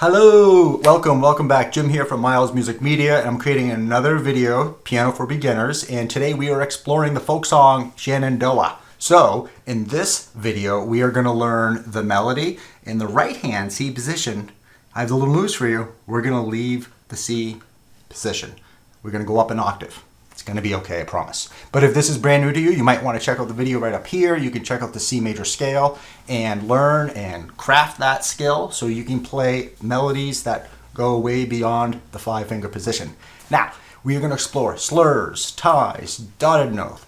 Hello, welcome back. Jim here from Miles Music Media, and I'm creating another video, Piano for Beginners, and today we are exploring the folk song Shenandoah. So, in this video, we are going to learn the melody. In the right hand C position, I have a little news for you. We're going to leave the C position. We're going to go up an octave. It's going to be okay, I promise. But if this is brand new to you, you might want to check out the video right up here. You can check out the C major scale and learn and craft that skill so you can play melodies that go way beyond the 5-finger position. Now, we are going to explore slurs, ties, dotted notes,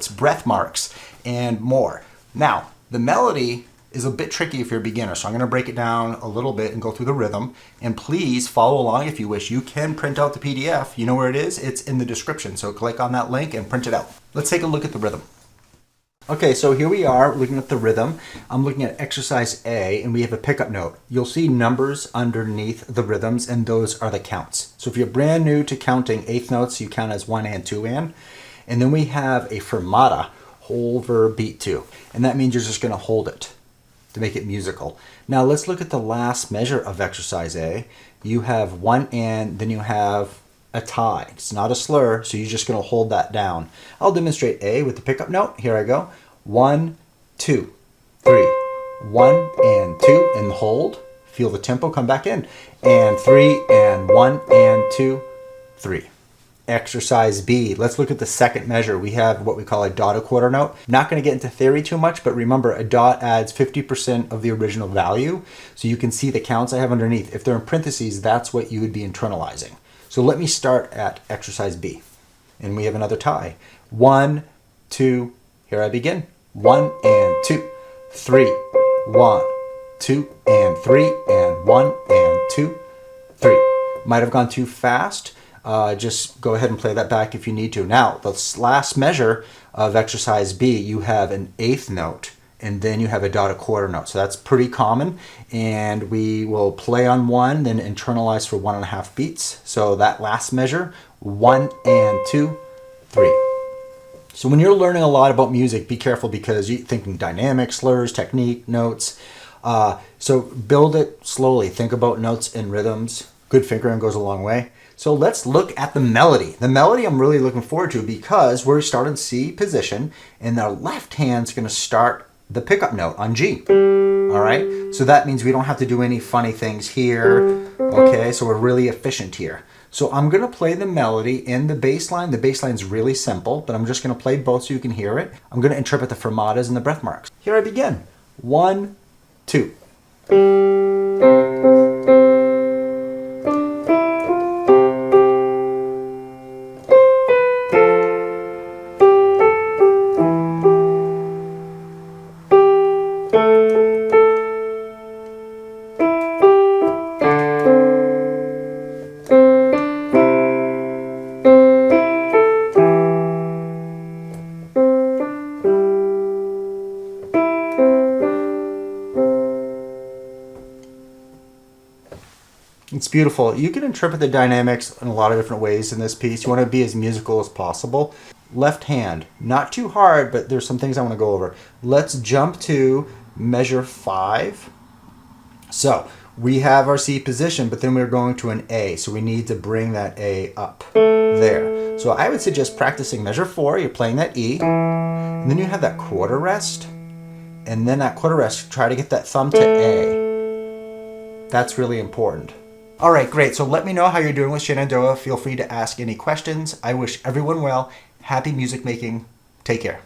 breath marks, and more. Now, the melody is a bit tricky if you're a beginner, so I'm going to break it down a little bit and go through the rhythm. And please follow along if you wish. You can print out the PDF. You know where it is? It's in the description. So click on that link and print it out. Let's take a look at the rhythm. Okay, so here we are looking at the rhythm. I'm looking at exercise A, and we have a pickup note. You'll see numbers underneath the rhythms, and those are the counts. So if you're brand new to counting eighth notes, you count as 1 and 2 and. And then we have a fermata, whole verb beat 2. And that means you're just going to hold it to make it musical. Now let's look at the last measure of exercise A. You have 1 and, then you have a tie. It's not a slur, so you're just going to hold that down. I'll demonstrate A with the pickup note. Here I go. 1, 2, 3. 1 and 2 and hold. Feel the tempo come back in. And 3 and 1 and 2, 3. Exercise B. Let's look at the second measure. We have what we call a dotted quarter note. Not going to get into theory too much, but remember a dot adds 50% of the original value. So you can see the counts I have underneath. If they're in parentheses, that's what you would be internalizing. So let me start at exercise B. And we have another tie. 1, 2, here I begin. 1 and 2, 3, 1, 2 and 3, and 1 and 2, 3. Might have gone too fast. Just go ahead and play that back if you need to. Now, the last measure of exercise B, you have an eighth note, and then you have a dotted quarter note. So that's pretty common, and we will play on 1, then internalize for 1.5 beats. So that last measure, 1 and 2, 3. So when you're learning a lot about music, be careful because you're thinking dynamic, slurs, technique, notes. So build it slowly. Think about notes and rhythms. Good fingering goes a long way. So let's look at the melody. The melody I'm really looking forward to because we're starting C position, and the left hand's going to start the pickup note on G. All right, so that means we don't have to do any funny things here. Okay, so we're really efficient here. So I'm going to play the melody in the bass line. The bass line's really simple, but I'm just going to play both so you can hear it. I'm going to interpret the fermatas and the breath marks. Here I begin. 1, 2. It's beautiful. You can interpret the dynamics in a lot of different ways in this piece. You want to be as musical as possible. Left hand, not too hard, but there's some things I want to go over. Let's jump to measure 5. So we have our C position, but then we're going to an A. So we need to bring that A up there. So I would suggest practicing measure 4. You're playing that E, and then you have that quarter rest, and then that quarter rest, try to get that thumb to A. That's really important. All right, great. So let me know how you're doing with Shenandoah. Feel free to ask any questions. I wish everyone well. Happy music making. Take care.